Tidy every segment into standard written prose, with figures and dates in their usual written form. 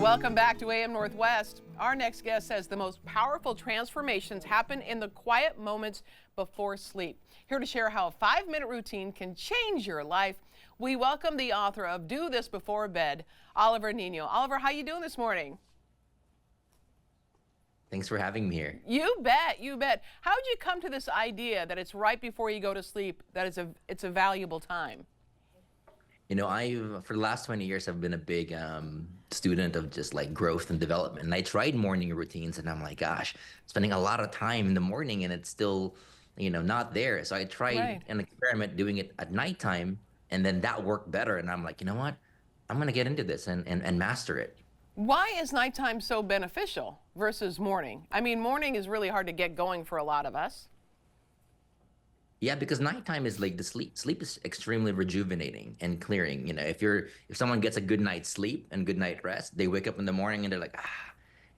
Welcome back to AM Northwest. Our next guest says the most powerful transformations happen in the quiet moments before sleep. Here to share how a 5-minute routine can change your life, we welcome the author of Do This Before Bed, Oliver Niño. Oliver, how you doing this morning? Thanks for having me here. You bet, you bet. How did you come to this idea that it's right before you go to sleep, that it's a valuable time? You know, for the last 20 years, I've been a big student of just like growth and development. And I tried morning routines and I'm like, gosh, spending a lot of time in the morning and it's still, not there. So I tried an experiment doing it at nighttime and then that worked better. And I'm like, you know what? I'm going to get into this and master it. Why is nighttime so beneficial versus morning? I mean, morning is really hard to get going for a lot of us. Yeah, because nighttime is like the sleep. Sleep is extremely rejuvenating and clearing. If someone gets a good night's sleep and good night rest, they wake up in the morning and they're like, ah.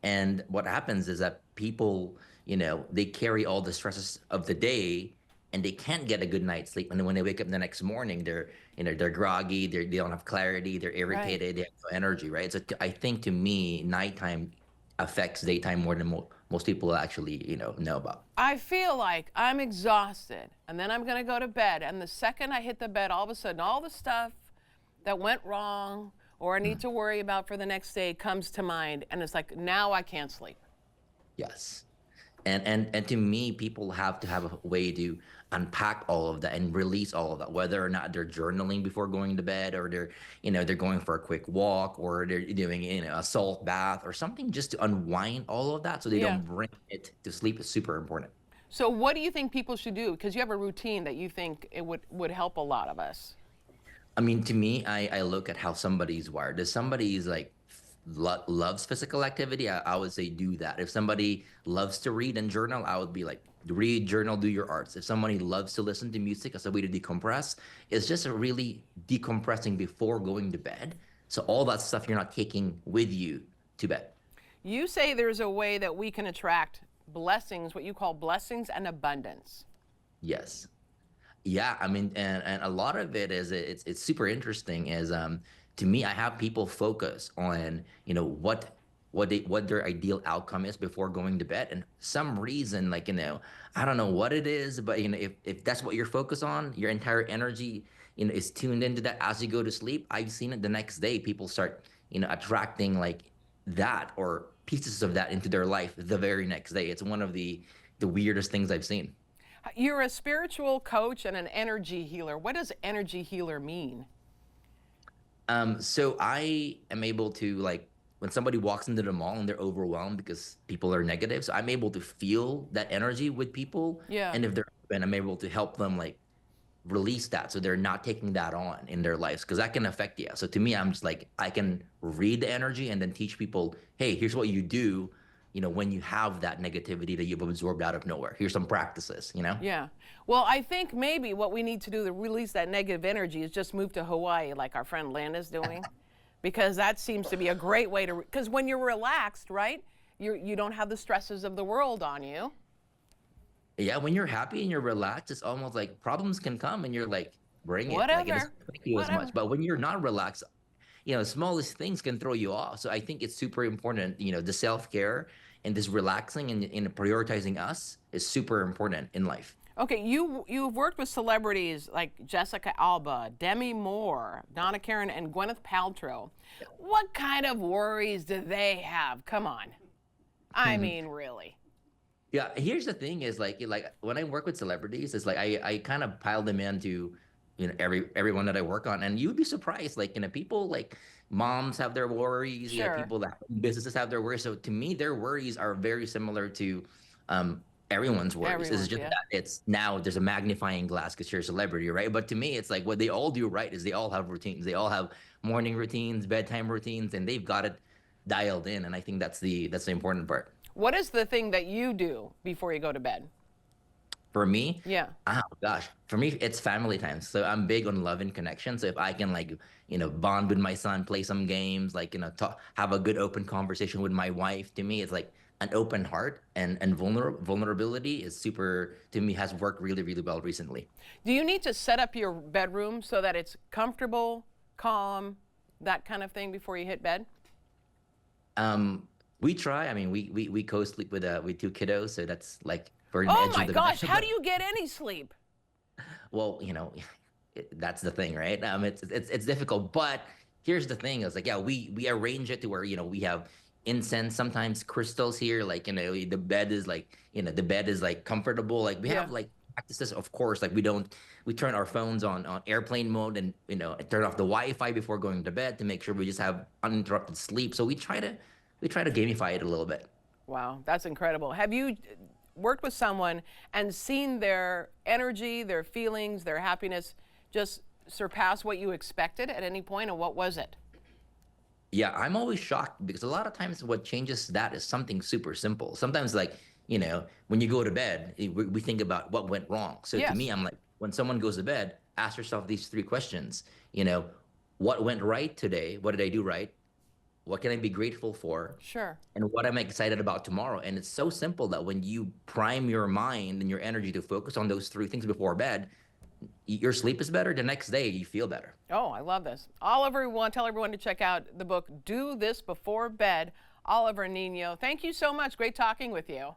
And what happens is that people, they carry all the stresses of the day and they can't get a good night's sleep. And then when they wake up the next morning, they're groggy, they don't have clarity, they're irritated, they have no energy, right? So I think to me, nighttime affects daytime more than most people actually, know about. I feel like I'm exhausted and then I'm going to go to bed. And the second I hit the bed, all of a sudden, all the stuff that went wrong or I need to worry about for the next day comes to mind. And it's like, now I can't sleep. Yes. And to me, people have to have a way to unpack all of that and release all of that, whether or not they're journaling before going to bed or they're going for a quick walk or they're doing, a salt bath or something just to unwind all of that so they don't bring it to sleep is super important. So what do you think people should do? Because you have a routine that you think it would help a lot of us. I mean, to me, I look at how somebody's wired. If somebody's like loves physical activity, I would say do that. If somebody loves to read and journal, I would be like, read, journal, do your arts. If somebody loves to listen to music as a way to decompress, it's just really decompressing before going to bed. So all that stuff you're not taking with you to bed. You say there's a way that we can attract blessings, what you call blessings and abundance. Yes. Yeah, I mean, and a lot of it is it's super interesting. Is to me, I have people focus on what their ideal outcome is before going to bed, and some reason like I don't know what it is, but if that's what you're focused on, your entire energy is tuned into that as you go to sleep. I've seen it the next day. People start attracting like that or pieces of that into their life the very next day. It's one of the weirdest things I've seen. You're a spiritual coach and an energy healer. What does energy healer mean? So I am able to like when somebody walks into the mall and they're overwhelmed because people are negative. So I'm able to feel that energy with people. Yeah. And if they're open, I'm able to help them like release that so they're not taking that on in their lives because that can affect you. So to me, I'm just like I can read the energy and then teach people, hey, here's what you do. When you have that negativity that you've absorbed out of nowhere, here's some practices, Yeah. Well, I think maybe what we need to do to release that negative energy is just move to Hawaii like our friend Lynn is doing, because that seems to be a great way to, because when you're relaxed, right, you don't have the stresses of the world on you. Yeah, when you're happy and you're relaxed, it's almost like problems can come and you're like, bring it. Whatever. Like it doesn't affect you as much. But when you're not relaxed, the smallest things can throw you off. So I think it's super important, the self-care and this relaxing and prioritizing us is super important in life. Okay, you've worked with celebrities like Jessica Alba, Demi Moore, Donna Karan, and Gwyneth Paltrow. What kind of worries do they have? Come on. I mean, really. Yeah, here's the thing is like when I work with celebrities, it's like I kind of pile them into everyone that I work on, and you'd be surprised. Like people like moms have their worries, Sure. people that businesses have their worries. So to me, their worries are very similar to everyone's worries. It's just that it's now there's a magnifying glass because you're a celebrity, right? But to me, it's like what they all do right is they all have routines. They all have morning routines, bedtime routines, and they've got it dialed in. And I think that's the important part. What is the thing that you do before you go to bed? For me, Yeah. oh gosh, for me, it's family time. So I'm big on love and connection. So if I can like, bond with my son, play some games, like, talk, have a good open conversation with my wife, to me, it's like an open heart and vulnerability is super, to me, has worked really, really well recently. Do you need to set up your bedroom so that it's comfortable, calm, that kind of thing before you hit bed? We try. I mean, we co-sleep with two kiddos, so that's like we're on the Oh edge my of the bed. gosh, how do But you get any sleep? well, that's the thing, right? It's difficult, but here's the thing: is like, yeah, we arrange it to where we have incense, sometimes crystals here, like the bed is like the bed is like comfortable. Like we Yeah. have like practices, of course. Like we turn our phones on airplane mode and turn off the Wi-Fi before going to bed to make sure we just have uninterrupted sleep. So we try to gamify it a little bit. Wow, that's incredible. Have you worked with someone and seen their energy, their feelings, their happiness just surpass what you expected at any point, and what was it? Yeah, I'm always shocked because a lot of times what changes that is something super simple. Sometimes, like, when you go to bed, we think about what went wrong. So to me, Yes, I'm like, when someone goes to bed, ask yourself these three questions. You know, what went right today? What did I do right? What can I be grateful for? sure. And what am I excited about tomorrow? And it's so simple that when you prime your mind and your energy to focus on those three things before bed, your sleep is better. The next day, you feel better. Oh, I love this. Oliver, we want to tell everyone to check out the book, Do This Before Bed. Oliver and Nino, thank you so much. Great talking with you.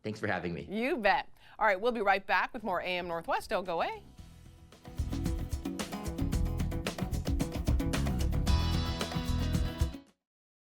Thanks for having me. You bet. All right, we'll be right back with more AM Northwest. Don't go away.